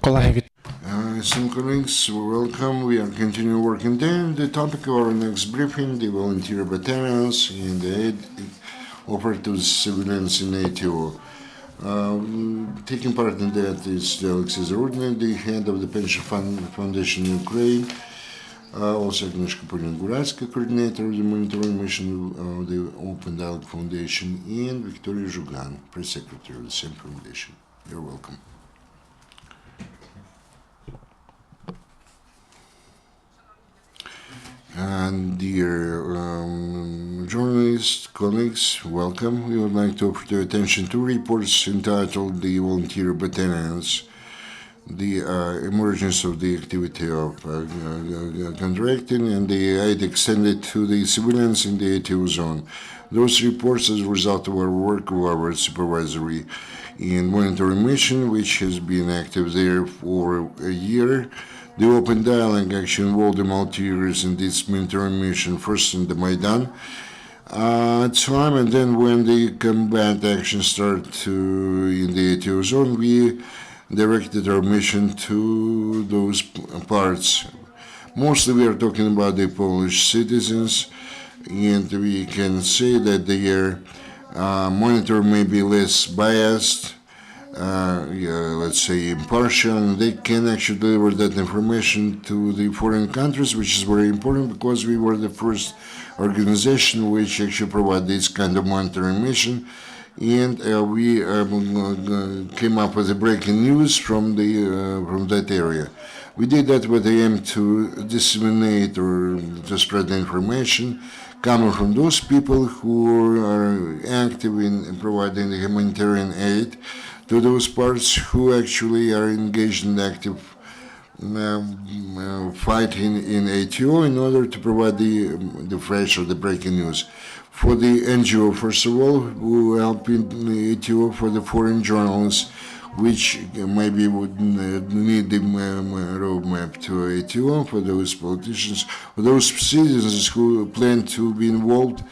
Колеги, Some colleagues, welcome. We are continuing working there. The topic of our next briefing, the volunteer battalions and the aid offered to civilians in ATO. Taking part in that is Oleksiy, the head of the Pension Foundation in Ukraine, also Agneshka Paulina Guralska, coordinator of the monitoring mission of the Open Dialog Foundation, and Vidkrytyi Zhugan, press secretary of the same foundation. You're welcome. And dear journalists, colleagues, welcome. We would like to offer your attention to reports entitled The Volunteer Battalions, the emergence of the activity of contracting and the aid extended to the civilians in the ATO zone. Those reports as a result of our work of our supervisory and monitoring mission, which has been active there for a year. The open dialogue actually involved the volunteers in this monitoring mission, first in the Maidan time, and then when the combat action started in the ATO zone, we directed our mission to those parts. Mostly we are talking about the Polish citizens, and we can say that their monitor may be less biased, let's say impartial, and they can actually deliver that information to the foreign countries, which is very important because we were the first organization which actually provided this kind of monitoring mission, and we came up with the breaking news from that area. We did that with the aim to disseminate or to spread the information coming from those people who are active in providing the humanitarian aid to those parts who actually are engaged in active fighting in ATO in order to provide the fresh or the breaking news. For the NGO, first of all, who help in ATO for the foreign journalists, which maybe would need the roadmap to ATO, for those politicians, for those citizens who plan to be involved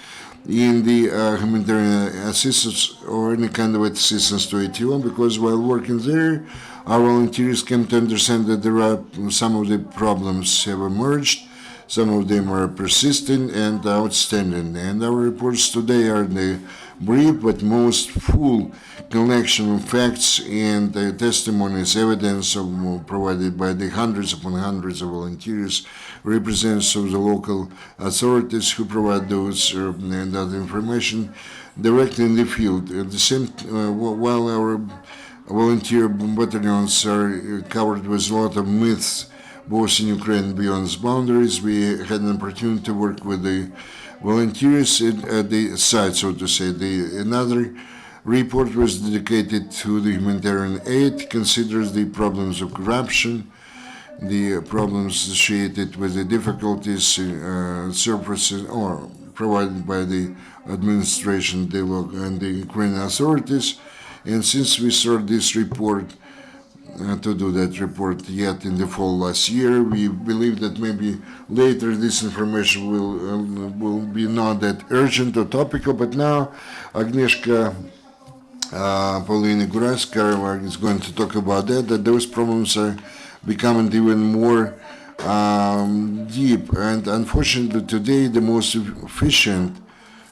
in the humanitarian assistance or any kind of assistance to ATO, because while working there, our volunteers came to understand that there are some of the problems have emerged, some of them are persistent and outstanding, and our reports today are the brief but most full collection of facts and testimonies, evidence provided by the hundreds upon hundreds of volunteers, representatives of the local authorities who provide those and other information directly in the field. At the same, while our volunteer battalions are covered with a lot of myths, both in Ukraine and beyond its boundaries, we had an opportunity to work with the volunteers at the site, so to say. Another report was dedicated to the humanitarian aid, considers the problems of corruption, the problems associated with the difficulties surfacing or provided by the administration and the Ukrainian authorities. And since we started this report, to do that report yet in the fall last year, we believe that maybe later this information will be not that urgent or topical, but now Agneshka Paulina Guralska is going to talk about that those problems are becoming even more deep, and unfortunately today the most efficient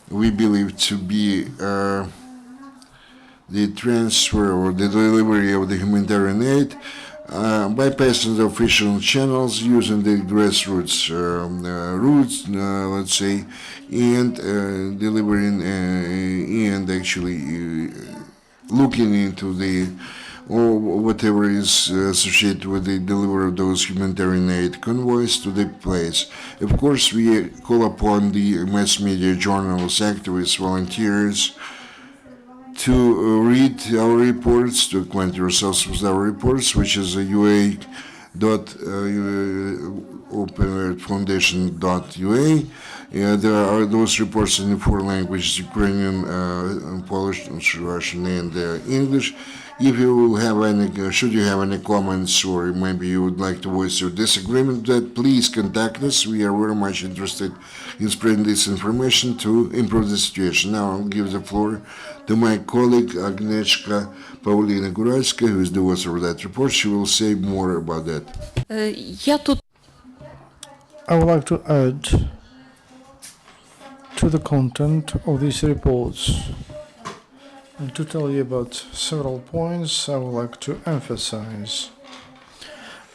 we believe to be the transfer or the delivery of the humanitarian aid bypassing the official channels, using the grassroots routes, let's say, and delivering and actually looking into the or whatever is associated with the delivery of those humanitarian aid convoys to the place. Of course, we call upon the mass media, journalists, activists, volunteers to read our reports, to acquaint yourselves with our reports, which is a UA openfoundation.ua. There are those reports in the four languages: Ukrainian, Polish, Russian, and English. If you have any, should you have any comments, or maybe you would like to voice your disagreement with that, please contact us. We are very much interested in spreading this information to improve the situation. Now I'll give the floor to my colleague Agneshka Paulina Guralska, who is the author of that report. She will say more about that. I would like to add to the content of these reports and to tell you about several points I would like to emphasize.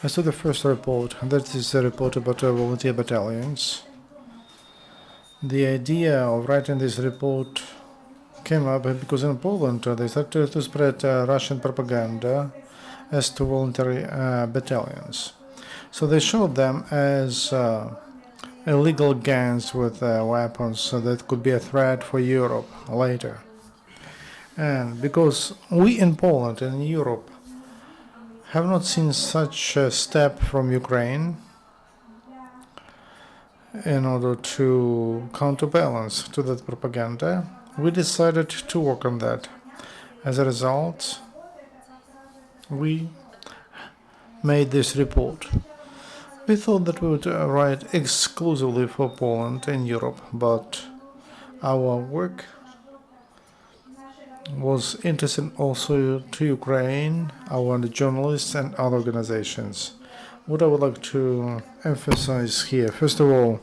As to the first report, that is the report about volunteer battalions. The idea of writing this report came up because in Poland they started to spread Russian propaganda as to voluntary battalions. So they showed them as illegal gangs with weapons, so that could be a threat for Europe later. And because we in Poland and in Europe have not seen such a step from Ukraine in order to counterbalance to that propaganda, we decided to work on that. As a result, we made this report. We thought that we would write exclusively for Poland and Europe, but our work was interested also to Ukraine, our journalists and other organizations. What I would like to emphasize here, first of all,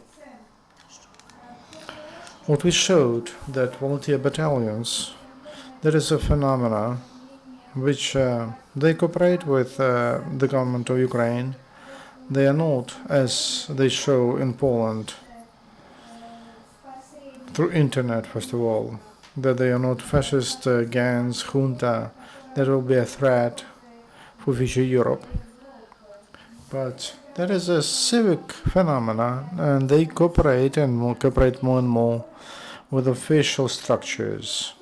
what we showed that volunteer battalions, there is a phenomena which they cooperate with the government of Ukraine. They are not, as they show in Poland, through internet, first of all, that they are not fascist gangs, junta, that will be a threat for future Europe. But there is a civic phenomena, and they cooperate and cooperate more and more with official structures.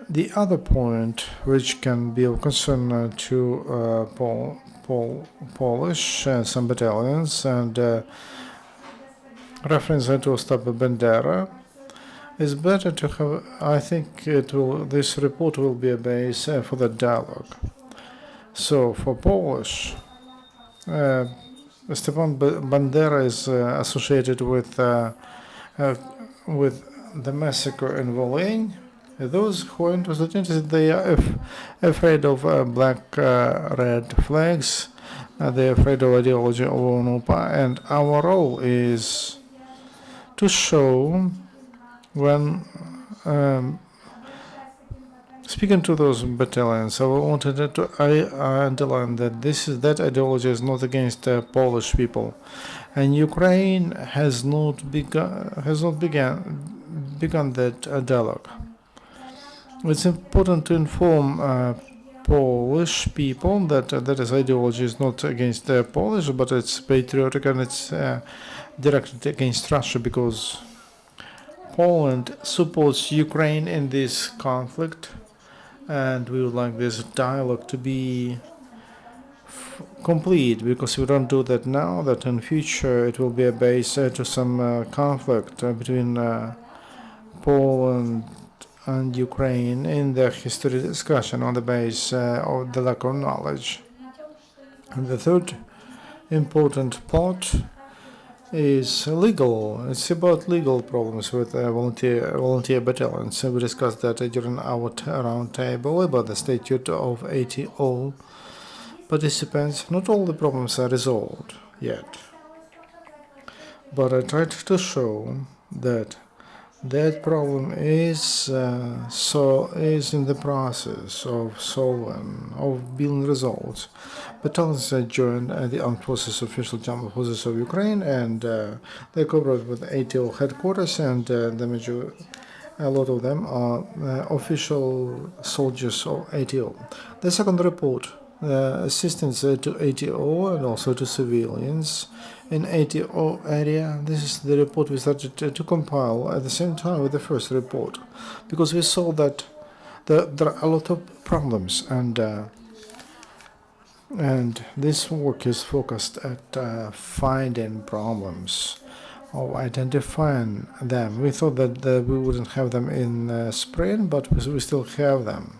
The other point, which can be of concern to Polish, some battalions, and reference to Ostap Bandera, is better to have. I think this report will be a base for the dialogue. So for Polish, Stepan Bandera is associated with the massacre in Volyn. Those who are interested in it, they are afraid of black, red flags. They are afraid of ideology of UNOPA, and our role is to show when speaking to those battalions, I wanted to underline that that ideology is not against Polish people, and Ukraine has not begun that dialogue. It's important to inform Polish people that this ideology is not against Polish, but it's patriotic and it's directed against Russia, because Poland supports Ukraine in this conflict, and we would like this dialogue to be complete, because if we don't do that now, that in future it will be a base to some conflict between Poland and Ukraine in the history discussion on the base of the lack of knowledge. And the third important part is legal. It's about legal problems with volunteer battalions. We discussed that during our round table about the statute of ATO participants. Not all the problems are resolved yet, but I tried to show that problem is in the process of solving, of being resolved. Battalions joined the Armed Forces Official Jump Forces of Ukraine, and they cooperate with ATO headquarters, and a lot of them are official soldiers of ATO. The second report, assistance to ATO and also to civilians in ATO area. This is the report we started to compile at the same time with the first report, because we saw that there are a lot of problems, and And this work is focused at finding problems or identifying them. We thought that we wouldn't have them in spring, but we still have them.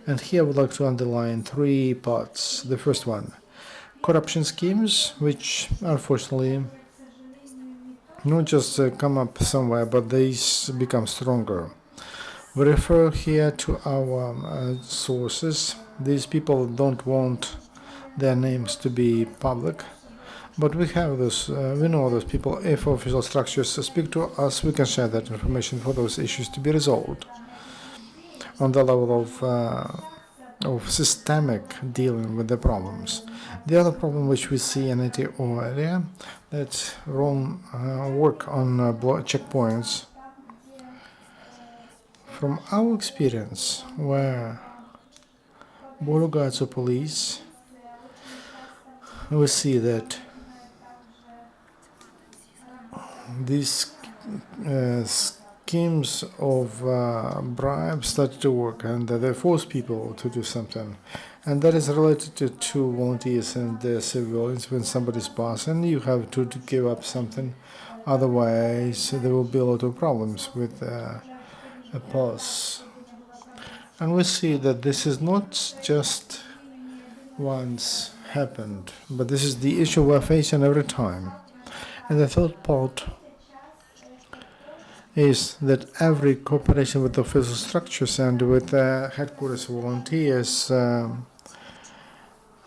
And here I would like to underline three parts. The first one, corruption schemes, which unfortunately not just come up somewhere, but they become stronger. We refer here to our sources. These people don't want their names to be public, but we have those. We know those people. If official structures speak to us, we can share that information for those issues to be resolved on the level of systemic dealing with the problems. The other problem which we see in IT area, that's wrong work on checkpoints. From our experience, where border guards or police, we see that these schemes of bribes start to work, and they force people to do something. And that is related to volunteers and civilians. When somebody's passing, you have to give up something. Otherwise, there will be a lot of problems with a pass. And we see that this is not just once happened, but this is the issue we're facing every time. And the third part is that every cooperation with official structures and with headquarters volunteers,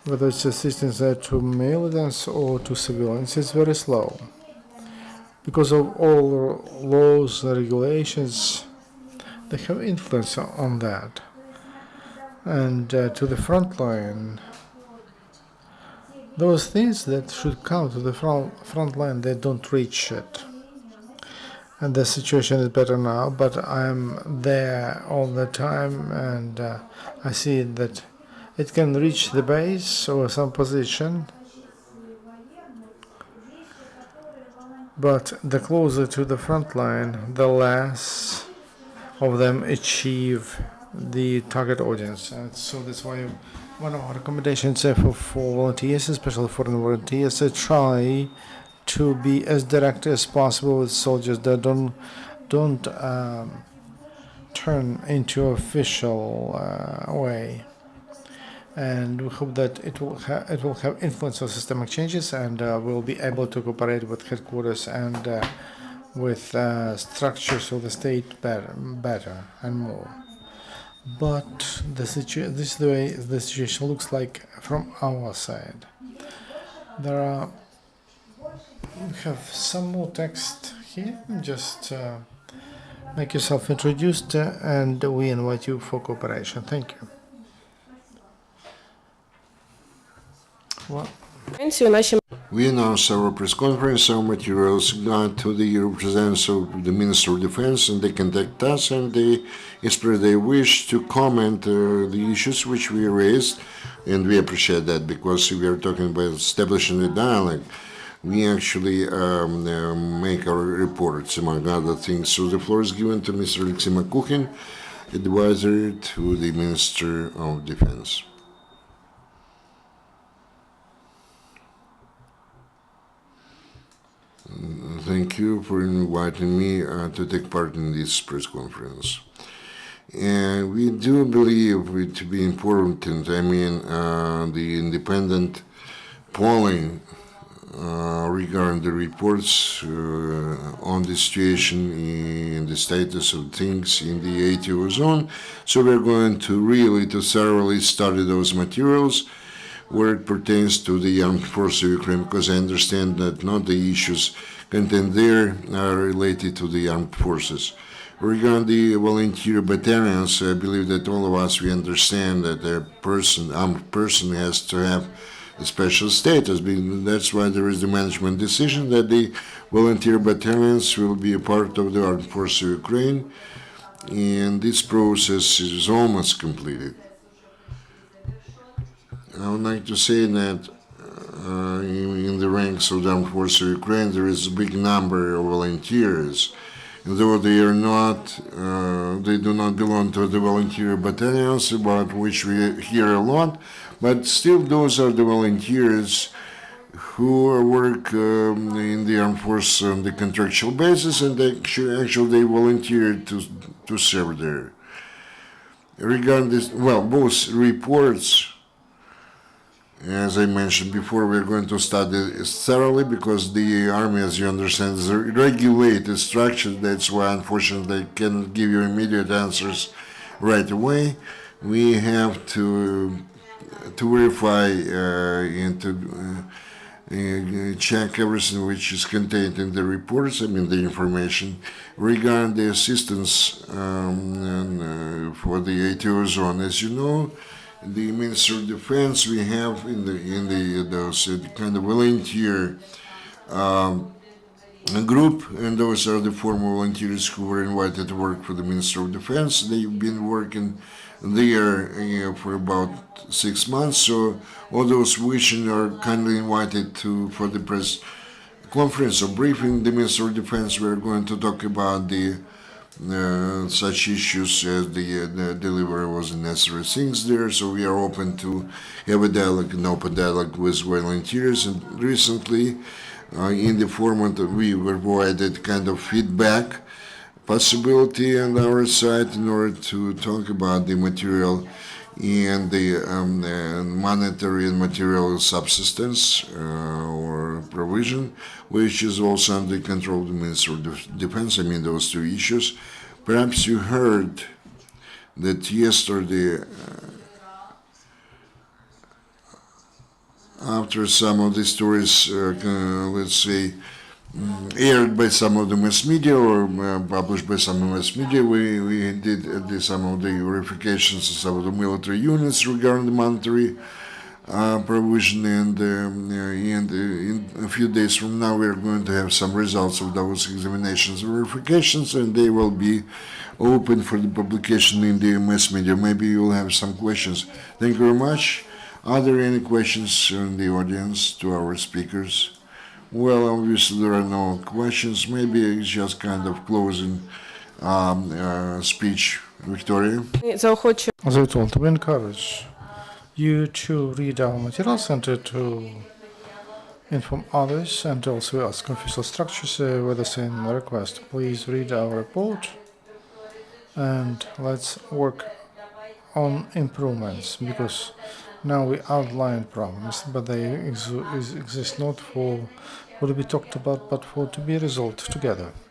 whether it's assistance to militants or to civilians, is very slow. Because of all laws and regulations, they have influence on that. And to the front line, those things that should come to the front line, they don't reach it. And the situation is better now, but I'm there all the time, and I see that it can reach the base or some position, but the closer to the front line, the less of them achieve the target audience. And so that's why one of our recommendations for volunteers, especially foreign volunteers, try to be as direct as possible with soldiers that don't turn into official way. And we hope that it will have influence on systemic changes, and we'll be able to cooperate with headquarters and with structures of the state better and more. But this is the way the situation looks like from our side. We have some more text here. Just make yourself introduced, and we invite you for cooperation. Thank you. Well, We announced our press conference. Our materials got to the representatives of the Minister of Defense, and they contact us and they express their wish to comment the issues which we raised, and we appreciate that because we are talking about establishing a dialogue. We actually make our reports, among other things. So the floor is given to Mr. Oleksiy Makhuhin, advisor to the Minister of Defense. Thank you for inviting me to take part in this press conference. And we do believe it to be important. I mean, the independent polling regarding the reports on the situation in the status of things in the ATO zone. So we're going to really thoroughly study those materials where it pertains to the armed forces of Ukraine, because I understand that not the issues contained there are related to the armed forces. Regarding the volunteer battalions, I believe that all of us, we understand that a armed person has to have a special status. That's why there is the management decision that the volunteer battalions will be a part of the armed forces of Ukraine, and this process is almost completed. I would like to say that in the ranks of the armed forces of Ukraine, there is a big number of volunteers, though they are not, they do not belong to the volunteer battalions about which we hear a lot, but still those are the volunteers who work in the armed force on the contractual basis, and actually they volunteer to serve there. Regarding this, well, both reports, as I mentioned before, we're going to study it thoroughly because the army, as you understand, is a regulated structure. That's why, unfortunately, I cannot give you immediate answers right away. We have to verify and to check everything which is contained in the reports, I mean the information regarding the assistance for the ATO zone. As you know, the Ministry of Defense, we have in those kind of volunteer group, and those are the former volunteers who were invited to work for the Ministry of Defense. They've been working there for about 6 months, so all those wishing are kindly invited for the press conference or briefing the Ministry of Defense. We're going to talk about the such issues as the delivery wasn't necessary things there, so we are open to have a dialogue, an open dialogue with volunteers. And recently, in the format that we were provided kind of feedback possibility on our side in order to talk about the material and the monetary and material subsistence or provision, which is also under control of the Ministry of Defense. I mean, those two issues. Perhaps you heard that yesterday, after some of the stories, let's say, aired by some of the mass media or published by some of the mass media, we did some of the verifications of some of the military units regarding the monetary provision, and in a few days from now we are going to have some results of those examinations and verifications, and they will be open for the publication in the mass media. Maybe you'll have some questions. Thank you very much. Are there any questions in the audience to our speakers? Well, obviously there are no questions. Maybe it's just kind of closing speech, Victoria. As I told, we encourage you to read our materials and to inform others, and also ask official structures with the same request. Please read our report and let's work on improvements, because now we outline problems, but they exist not for what to be talked about, but for to be resolved together.